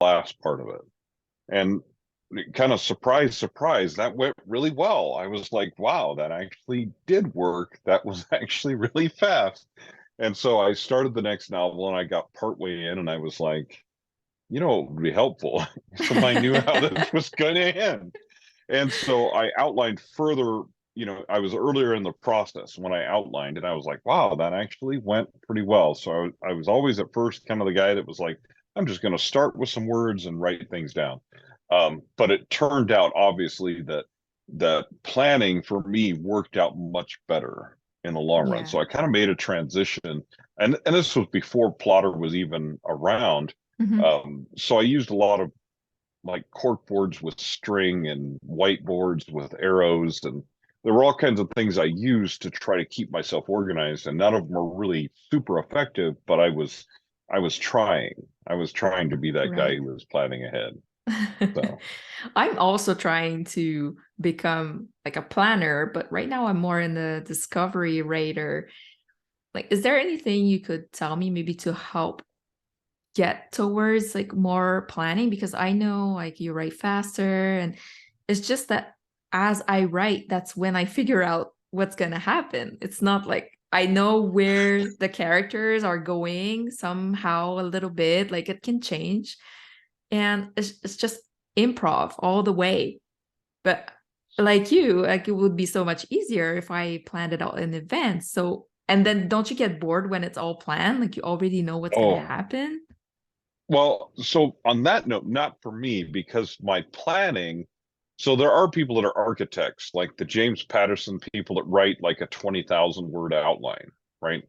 last part of it. And kind of surprise, surprise, that went really well. I was like, wow, that actually did work. That was actually really fast. And so I started the next novel and I got partway in and I was like, it would be helpful if I knew how this was going to end. And so I outlined further, I was earlier in the process when I outlined and I was like, wow, that actually went pretty well. So I was always at first kind of the guy that was like, I'm just going to start with some words and write things down. But it turned out obviously that planning for me worked out much better in the long run. Yeah. So I kind of made a transition, and this was before Plottr was even around. Hmm. So I used a lot of like cork boards with string and whiteboards with arrows, and there were all kinds of things I used to try to keep myself organized, and none of them were really super effective, but I was trying to be that guy Right. who was planning ahead. So I'm also trying to become like a planner, but right now I'm more in the discovery rater. Like, is there anything you could tell me maybe to help get towards like more planning? Because I know like you write faster, and it's just that as I write, that's when I figure out what's gonna happen. It's not like I know where the characters are going somehow a little bit, like it can change. And it's just improv all the way. But like you, like it would be so much easier if I planned it out in advance. So, and then don't you get bored when it's all planned? Like you already know what's gonna oh, happen? well, so on that note, not for me, because my planning, so there are people that are architects, like the James Patterson people that write like a 20,000 word outline, right?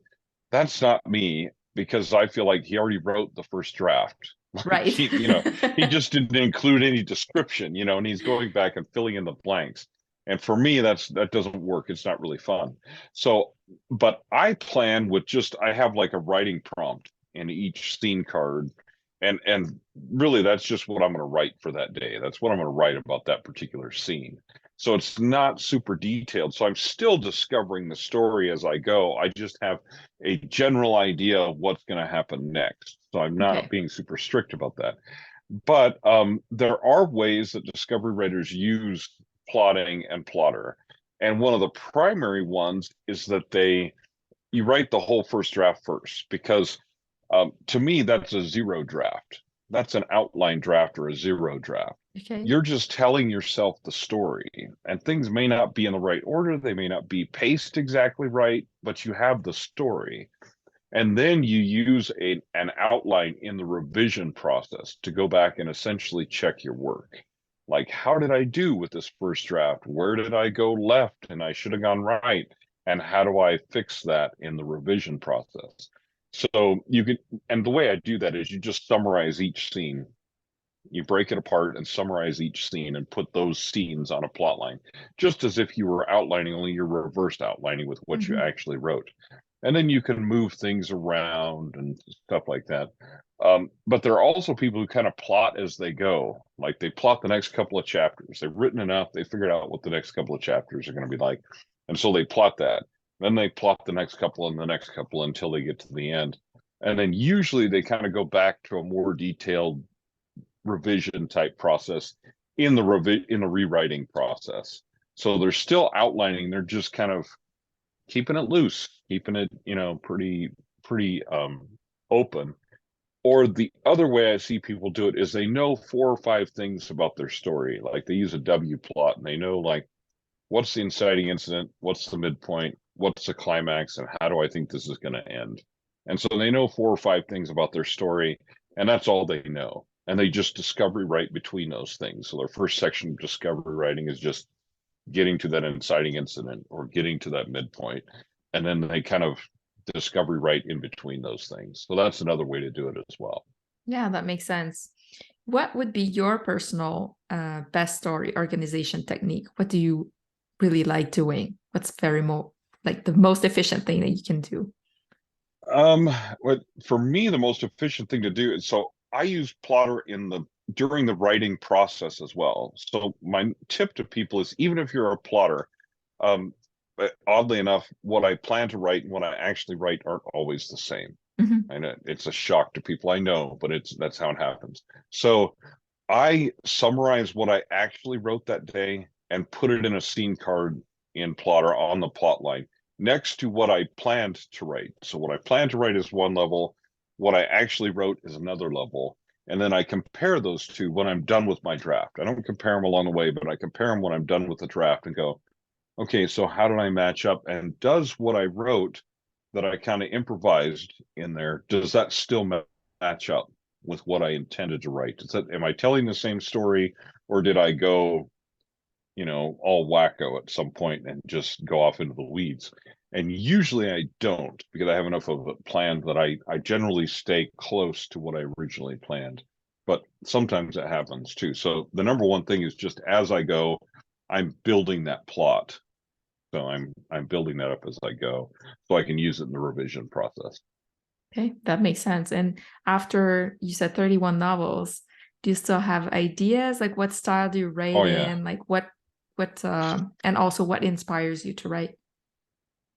That's not me because I feel like he already wrote the first draft. Like Right. he just didn't include any description, and he's going back and filling in the blanks. And for me, that doesn't work. It's not really fun. So, but I plan with I have like a writing prompt in each scene card, and really that's just what I'm going to write for that day. That's what I'm going to write about that particular scene. So it's not super detailed. So I'm still discovering the story as I go. I just have a general idea of what's going to happen next. So I'm not Okay. being super strict about that. But there are ways that discovery writers use plotting and Plottr. And one of the primary ones is that you write the whole first draft first, because to me, that's a zero draft. That's an outline draft or a zero draft. Okay. You're just telling yourself the story, and things may not be in the right order. They may not be paced exactly right, but you have the story. And then you use an outline in the revision process to go back and essentially check your work. Like, how did I do with this first draft? Where did I go left and I should have gone right? And how do I fix that in the revision process? So and the way I do that is you just summarize each scene. You break it apart and summarize each scene and put those scenes on a plot line, just as if you were outlining, only you're reversed outlining with what you Hmm. actually wrote. And then you can move things around and stuff like that. But there are also people who kind of plot as they go. Like they plot the next couple of chapters. They've written enough, they figured out what the next couple of chapters are going to be like. And so they plot that. Then they plot the next couple and the next couple until they get to the end. And then usually they kind of go back to a more detailed revision type process in the rewriting process. So they're still outlining, they're just kind of keeping it loose, keeping it, pretty open. Or the other way I see people do it is they know four or five things about their story. Like they use a W plot and they know like what's the inciting incident, what's the midpoint, what's the climax, and how do I think this is going to end. And so they know four or five things about their story, and that's all they know. And they just discovery write between those things. So their first section of discovery writing is just getting to that inciting incident or getting to that midpoint. And then they kind of discovery write in between those things. So that's another way to do it as well. Yeah, that makes sense. What would be your personal best story organization technique? What do you really like doing? What's very like the most efficient thing that you can do? What for me the most efficient thing to do is, so I use Plottr during the writing process as well. So my tip to people is, even if you're a plotter, but oddly enough, what I plan to write and what I actually write aren't always the same. Mhm. And it's a shock to people, I know, but that's how it happens. So I summarize what I actually wrote that day and put it in a scene card in Plottr on the plot line next to what I planned to write. So what I planned to write is one level, what I actually wrote is another level. And then I compare those two when I'm done with my draft. I don't compare them along the way, but I compare them when I'm done with the draft and go, okay, so how did I match up? And does what I wrote that I kind of improvised in there, does that still match up with what I intended to write? Am I telling the same story, or did I go, all wacko at some point and just go off into the weeds? And usually I don't, because I have enough of it planned that I generally stay close to what I originally planned. But sometimes that happens too. So the number one thing is just as I go, I'm building that plot. So I'm building that up as I go, so I can use it in the revision process. Okay, that makes sense. And after you said 31 novels, do you still have ideas? Like what style do you write Oh yeah. in? Like and also what inspires you to write?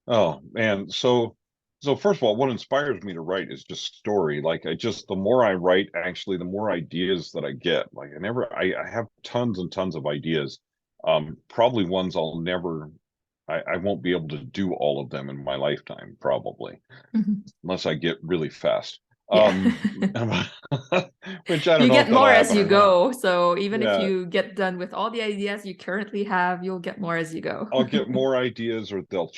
Oh man. So first of all, what inspires me to write is just story. Like the more I write, actually, the more ideas that I get. Like I have tons and tons of ideas. Probably ones I won't be able to do all of them in my lifetime, probably, Mhm. unless I get really fast. Yeah. Um, which I don't You know get if that'll more as happen you or not. go. So even if Yeah, you get done with all the ideas you currently have, you'll get more as you go. I'll get more ideas, or they'll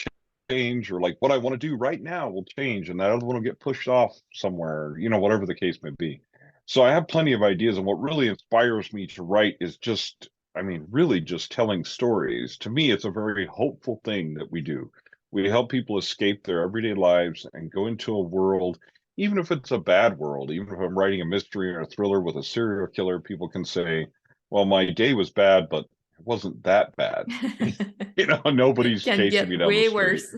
change, or like what I want to do right now will change, and that other one will get pushed off somewhere, whatever the case may be. So I have plenty of ideas, and what really inspires me to write is just, I mean, really just telling stories. To me, it's a very hopeful thing that we do. We help people escape their everyday lives and go into a world, even if it's a bad world, even if I'm writing a mystery or a thriller with a serial killer, people can say, well, my day was bad, but it wasn't that bad. Nobody's Can chasing me get down the way street, worse.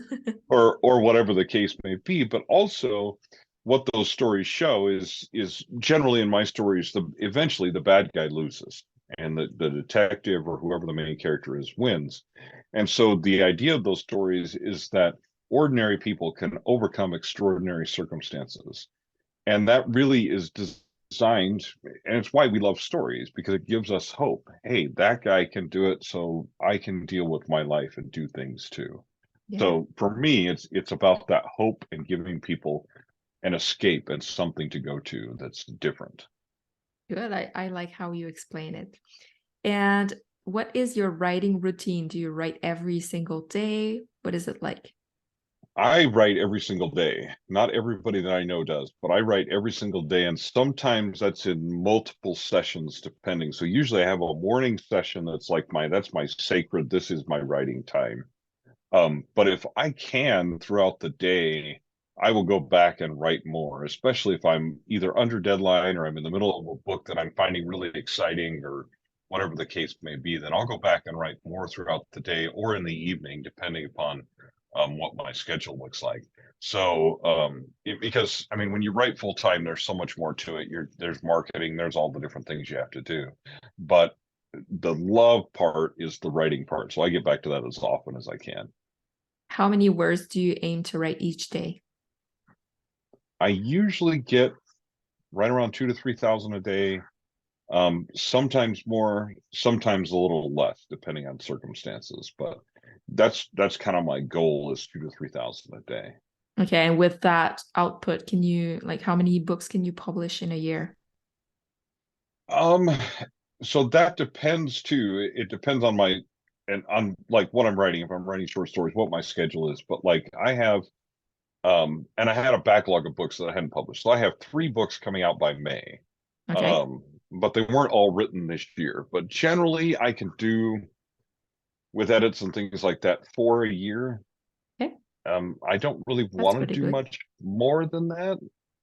or whatever the case may be. But also what those stories show is generally in my stories, eventually the bad guy loses and the detective or whoever the main character is wins. And so the idea of those stories is that ordinary people can overcome extraordinary circumstances. And that really is designed, and it's why we love stories, because it gives us hope. Hey, that guy can do it, so I can deal with my life and do things too. Yeah. So for me, it's about that hope and giving people an escape and something to go to that's different. Good. I like how you explain it. And what is your writing routine? Do you write every single day? What is it like? I write every single day. Not everybody that I know does, but I write every single day. And sometimes that's in multiple sessions, depending. So usually I have a morning session that's my sacred, this is my writing time. But if I can throughout the day, I will go back and write more, especially if I'm either under deadline or I'm in the middle of a book that I'm finding really exciting or whatever the case may be. Then I'll go back and write more throughout the day or in the evening, depending upon what my schedule looks like. So, because I mean, when you write full time, there's so much more to it. There's marketing, there's all the different things you have to do, but the love part is the writing part. So I get back to that as often as I can. How many words do you aim to write each day? I usually get right around 2 to 3 thousand a day. Sometimes more, sometimes a little less, depending on circumstances. But that's kind of my goal, is 2 to 3 thousand a day. Okay, and with that output, can you like how many books can you publish in a year? Um, so that depends too. It depends on my and on like what I'm writing. If I'm writing short stories, what my schedule is. But like I have and I had a backlog of books that I hadn't published. So I have 3 books coming out by May. Okay, Um, but they weren't all written this year. But generally I can do, with edits and things like that, 4 a year. okay, I don't really that's want to pretty do good. much more than that.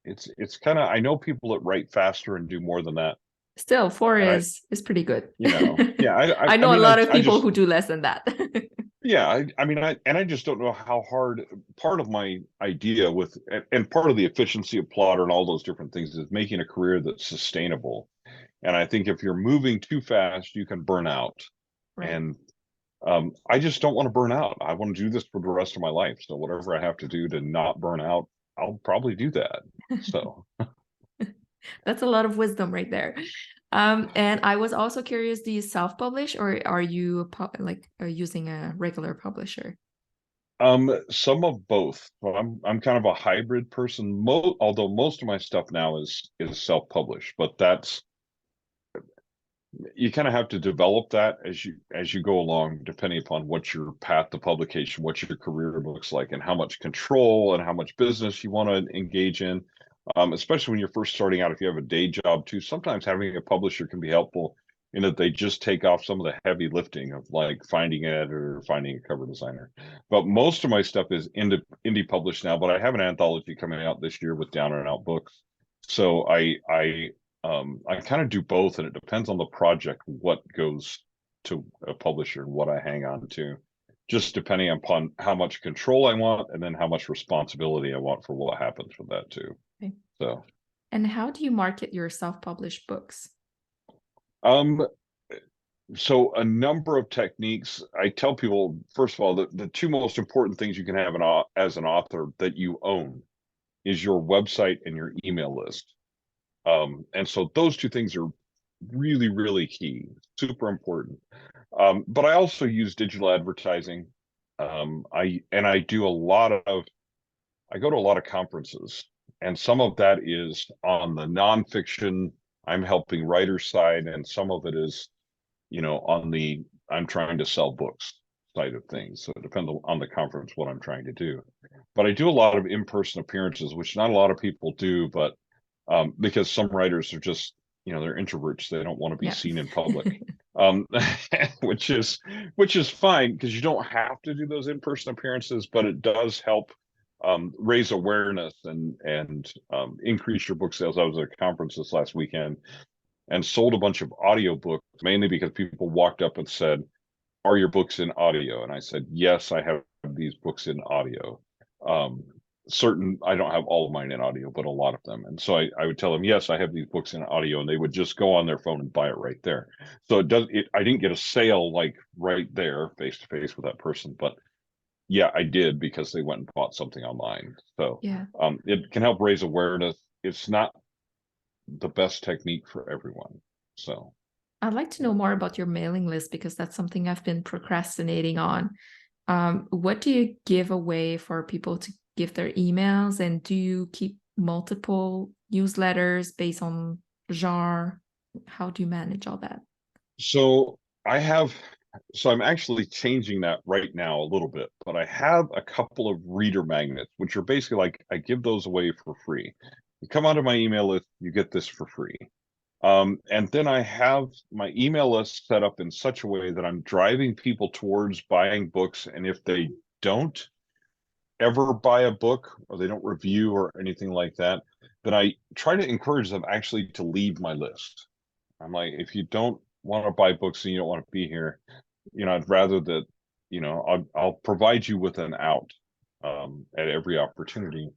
It's kind of, I know people that write faster and do more than that. Still, four And is pretty good. yeah, I I know a mean, lot of I people just, who do less than that. yeah, I mean, I just don't know how hard. Part of my idea with, and part of the efficiency of Plottr and all those different things is making a career that's sustainable. And I think if you're moving too fast, you can burn out. Right. And I just don't want to burn out. I want to do this for the rest of my life. So whatever I have to do to not burn out, I'll probably do that. So That's a lot of wisdom right there. And I was also curious, do you self-publish or are you using a regular publisher? some of both. Well, I'm kind of a hybrid person. Although most of my stuff now is self-published, but that's you kind of have to develop that as you go along, depending upon what your path to publication, what your career looks like, and how much control and how much business you want to engage in. Especially when you're first starting out, if you have a day job too, sometimes having a publisher can be helpful in that they just take off some of the heavy lifting of like finding an editor or finding a cover designer. But most of my stuff is indie published now, but I have an anthology coming out this year with Down and Out Books. So I kind of do both, and it depends on the project what goes to a publisher and what I hang on to, just depending upon how much control I want and then how much responsibility I want for what happens with that too. Okay. So, And how do you market your self-published books? um, so a number of techniques. I tell people, first of all, the two most important things you can have as an author that you own is your website and your email list. And so those two things are really, really key, super important. But I also use digital advertising. I do a lot of I go to a lot of conferences, and some of that is on the nonfiction. I'm helping writers side, and some of it is, on the I'm trying to sell books side of things. So it depends on the conference what I'm trying to do. But I do a lot of in-person appearances, which not a lot of people do, but because some writers are just, they're introverts. They don't want to be Yeah. seen in public, um, which is fine because you don't have to do those in-person appearances, but it does help raise awareness and increase your book sales. I was at a conference this last weekend and sold a bunch of audiobooks, mainly because people walked up and said, "Are your books in audio?" And I said, "Yes, I have these books in audio." Um, I don't have all of mine in audio, but a lot of them. And so I would tell them, "Yes, I have these books in audio," and they would just go on their phone and buy it right there. So I didn't get a sale like right there face to face with that person, but yeah, I did because they went and bought something online. So Yeah. it can help raise awareness. It's not the best technique for everyone. So I'd like to know more about your mailing list because that's something I've been procrastinating on. What do you give away for people to give their emails? And do you keep multiple newsletters based on genre? How do you manage all that? So I have, so I'm actually changing that right now a little bit, but I have a couple of reader magnets, which are basically like I give those away for free. You come onto my email list, you get this for free. And then I have my email list set up in such a way that I'm driving people towards buying books. And if they don't ever buy a book or they don't review or anything like that, then I try to encourage them actually to leave my list. I'm like, if you don't want to buy books and you don't want to be here, I'd rather that, I'll provide you with an out at every opportunity.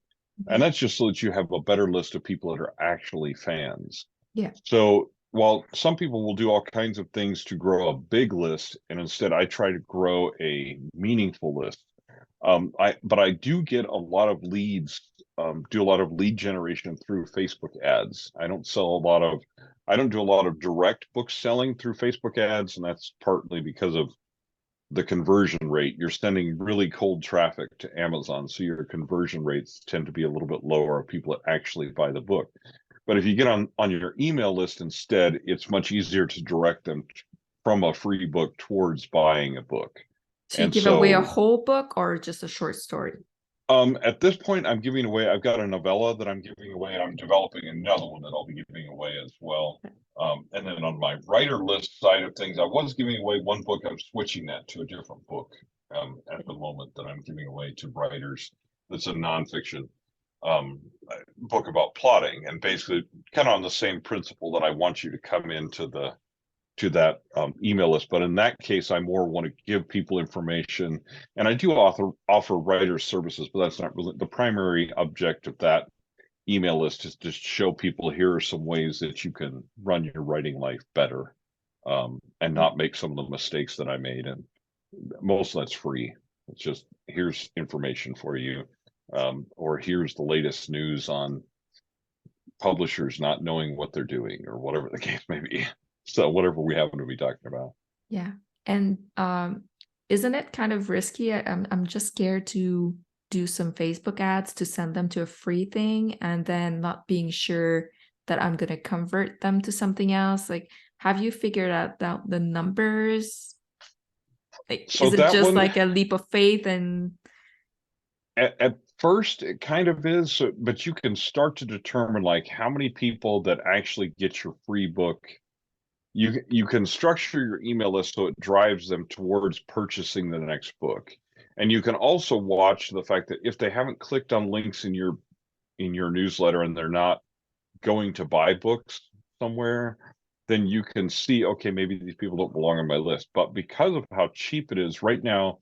And that's just so that you have a better list of people that are actually fans. Yeah. So while some people will do all kinds of things to grow a big list, and instead I try to grow a meaningful list. But I do get a lot of leads, do a lot of lead generation through Facebook ads. I don't do a lot of direct book selling through Facebook ads, and that's partly because of the conversion rate. You're sending really cold traffic to Amazon, so your conversion rates tend to be a little bit lower of people that actually buy the book. But if you get on your email list instead, it's much easier to direct them from a free book towards buying a book. So you And give away a so whole book or just a short story? at this point, I've got a novella that I'm giving away. I'm developing another one that I'll be giving away as well. And then on my writer list side of things, I was giving away one book. I'm switching that to a different book at the moment that I'm giving away to writers. That's a nonfiction book about plotting, and basically kind of on the same principle that I want you to come into that email list. But in that case, I more want to give people information, and I do offer writer services, but that's not really the primary object of that email list. Is to show people here are some ways that you can run your writing life better, and not make some of the mistakes that I made. And most of that's free. It's just here's information for you. or here's the latest news on publishers not knowing what they're doing, or whatever the case may be. So whatever we happen to be talking about. Yeah. And isn't it kind of risky? I'm just scared to do some Facebook ads to send them to a free thing and then not being sure that I'm going to convert them to something else. Like, have you figured out the numbers? Like, So is it that just one, like a leap of faith? And at first it kind of is, but you can start to determine like how many people that actually get your free book. You can structure your email list so it drives them towards purchasing the next book. And you can also watch the fact that if they haven't clicked on links in your newsletter and they're not going to buy books somewhere, then you can see, okay, maybe these people don't belong on my list. But because of how cheap it is right now,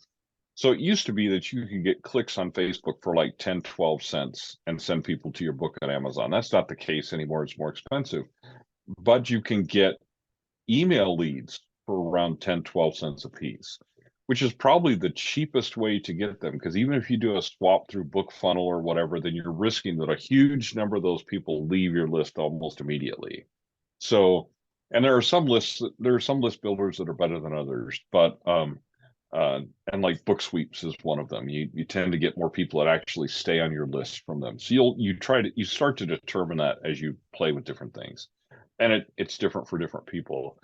so it used to be that you could get clicks on Facebook for like 10, 12 cents and send people to your book on Amazon. That's not the case anymore. It's more expensive. But you can get email leads for around 10, 12 cents a piece, which is probably the cheapest way to get them. Because even if you do a swap through BookFunnel or whatever, then you're risking that a huge number of those people leave your list almost immediately. So, and there are some list builders that are better than others, but and like book sweeps is one of them. You tend to get more people that actually stay on your list from them. So you start to determine that as you play with different things, and it's different for different people.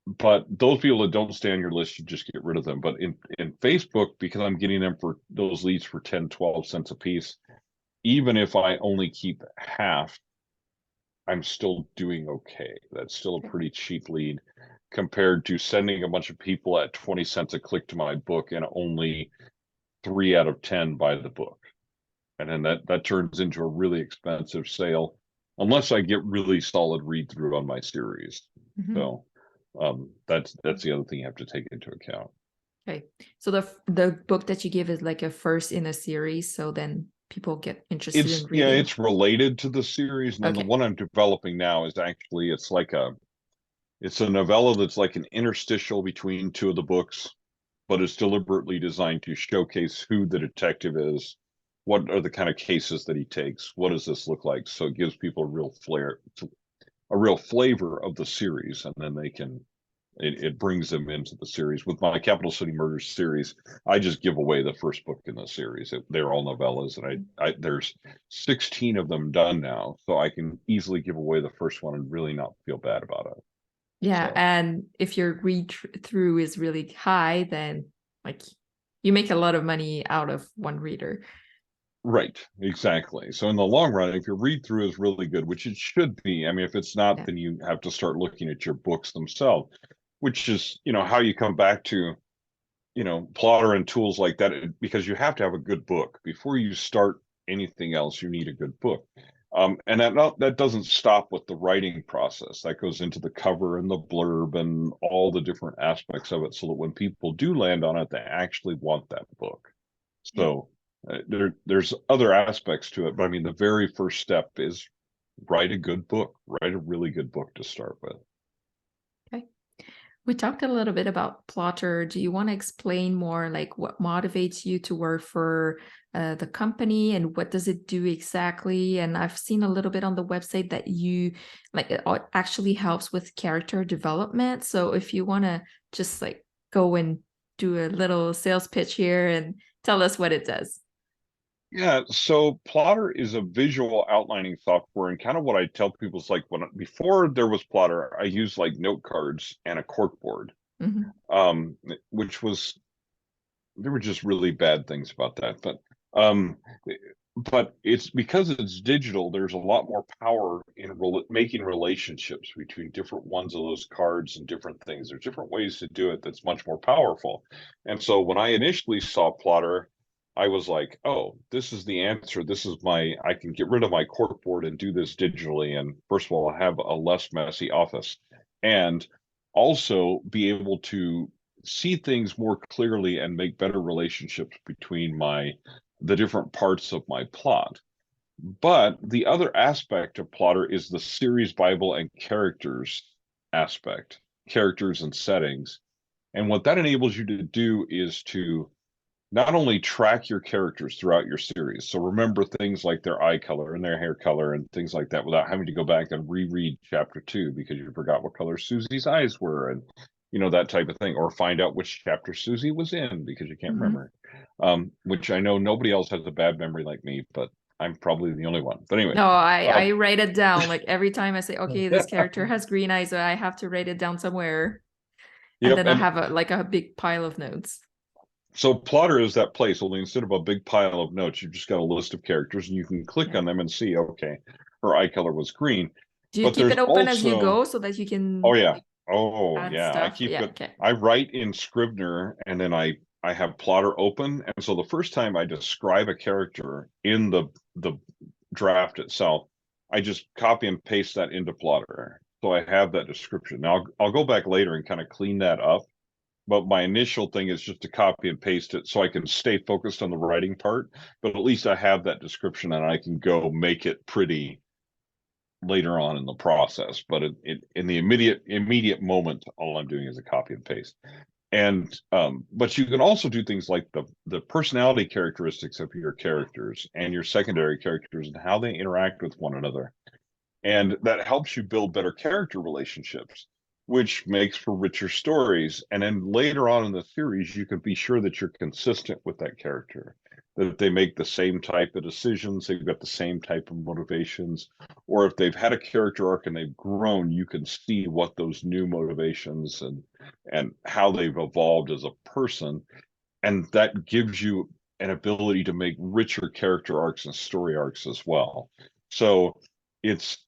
But those people that don't stay on your list, you just get rid of them. But in Facebook, because I'm getting them for those leads for 10, 12 cents a piece, even if I only keep half, I'm still doing okay. That's still a pretty cheap lead compared to sending a bunch of people at 20 cents a click to my book and only 3 out of 10 buy the book. And then that turns into a really expensive sale unless I get really solid read through on my series. Mhm. So that's the other thing you have to take into account. Okay. So the book that you give is like a first in a series, so then people get interested in reading. It's related to the series, and then the Okay. one I'm developing now is actually it's a novella that's like an interstitial between two of the books, but it's deliberately designed to showcase who the detective is, what are the kind of cases that he takes, what does this look like, so it gives people a real flavor of the series, and then it brings them into the series. With my Capital City Murders series, I just give away the first book in the series. They're all novellas, and there's 16 of them done now, so I can easily give away the first one and really not feel bad about it. Yeah, So, and if your read through is really high, then like you make a lot of money out of one reader. right, exactly. So in the long run, if your read through is really good, which it should be, I mean, if it's not, Yeah. then you have to start looking at your books themselves, which is, how you come back to, Plottr and tools like that, because you have to have a good book before you start anything else. You need a good book. And that doesn't stop with the writing process. That goes into the cover and the blurb and all the different aspects of it, so that when people do land on it, they actually want that book. Okay. So there's other aspects to it, but I mean, the very first step is write a good book, write a really good book to start with. Okay. We talked a little bit about Plottr. Do you want to explain more like what motivates you to work for the company and what does it do exactly? And I've seen a little bit on the website that you like it actually helps with character development. So if you want to just like go and do a little sales pitch here and tell us what it does. Yeah, so Plottr is a visual outlining software, and kind of what I tell people is like before there was Plottr, I used like note cards and a corkboard, Mhm. um, which was there were just really bad things about that, um, but it's because it's digital. There's a lot more power in making relationships between different ones of those cards and different things. There's different ways to do it that's much more powerful. And so when I initially saw Plottr, I was like, oh, this is the answer. I can get rid of my corkboard and do this digitally. And first of all, I have a less messy office and also be able to see things more clearly and make better relationships between the different parts of my plot. But the other aspect of Plottr is the series Bible and characters and settings. And what that enables you to do is to not only track your characters throughout your series, so remember things like their eye color and their hair color and things like that without having to go back and reread chapter 2 because you forgot what color Susie's eyes were, and that type of thing, or find out which chapter Susie was in because you can't Mhm. remember. Which I know nobody else has a bad memory like me, but I'm probably the only one. But anyway, No, I um, write it down. Like every time I say, okay, this character has green eyes, so I have to write it down somewhere. And yep, then I and have a big pile of notes. so Plottr is that place, only instead of a big pile of notes, you've just got a list of characters and you can click Yeah. on them and see, okay, her eye color was green. Do you But keep there's it open as you also, go so that you oh can yeah, oh add yeah, I stuff? keep Yeah, it, okay. I write in Scrivener and then I have Plottr open. And so the first time I describe a character in the draft itself, I just copy and paste that into Plottr. So I have that description. Now I'll go back later and kind of clean that up, but my initial thing is just to copy and paste it so I can stay focused on the writing part, but at least I have that description and I can go make it pretty later on in the process. But in the immediate moment, all I'm doing is a copy and paste. And but you can also do things like the personality characteristics of your characters and your secondary characters and how they interact with one another, and that helps you build better character relationships, which makes for richer stories. And then later on in the series, you can be sure that you're consistent with that character, that they make the same type of decisions, they've got the same type of motivations, or if they've had a character arc and they've grown, you can see what those new motivations and how they've evolved as a person. And that gives you an ability to make richer character arcs and story arcs as well. So it's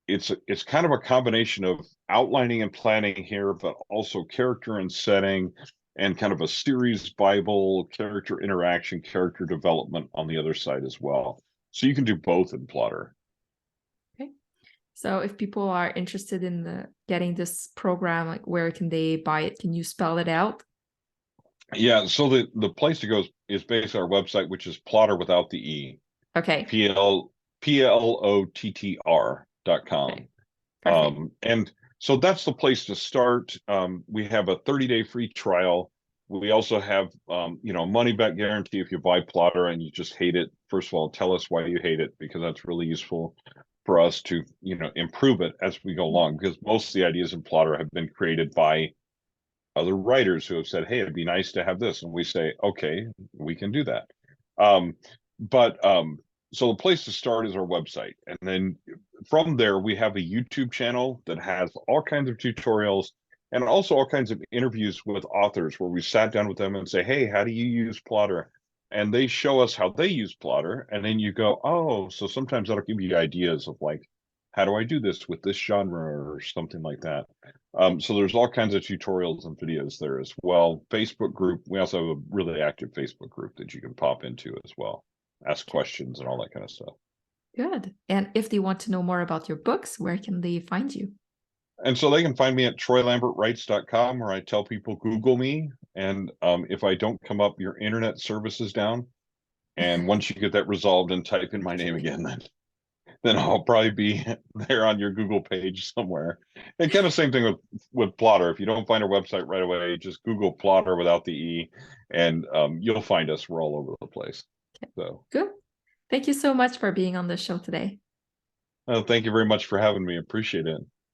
it's kind of a combination of outlining and planning here, but also character and setting, and kind of a series Bible, character interaction, character development on the other side as well. So you can do both in Plottr. Okay. So if people are interested in getting this program, like where can they buy it? Can you spell it out? Yeah, so the place to go is basically our website, which is Plottr without the E, Okay. Plottr.com. Okay. Perfect. And so that's the place to start. We have a 30-day free trial. We also have, money back guarantee if you buy Plottr and you just hate it. First of all, tell us why you hate it, because that's really useful for us to, improve it as we go along. Because most of the ideas in Plottr have been created by other writers who have said, "Hey, it'd be nice to have this," and we say, "Okay, we can do that." Um, but so the place to start is our website, and then from there we have a YouTube channel that has all kinds of tutorials and also all kinds of interviews with authors where we sat down with them and say, "Hey, how do you use Plottr?" And they show us how they use Plottr, and then you go, "Oh, so sometimes that'll give you ideas of like, how do I do this with this genre or something like that." So there's all kinds of tutorials and videos there as well. Facebook group. We also have a really active Facebook group that you can pop into as well. Ask Okay. questions and all that kind of stuff. Good. And if they want to know more about your books, where can they find you? And so they can find me at troylambertwrites.com, where I tell people Google me. And if I don't come up, your internet service is down. And once you get that resolved and type in my name again, then I'll probably be there on your Google page somewhere. And kind of same thing with Plottr. If you don't find our website right away, just Google Plottr without the E, and you'll find us. We're all over the place. Okay. So, Good. Thank you so much for being on the show today. thank you very much for having me. Appreciate it.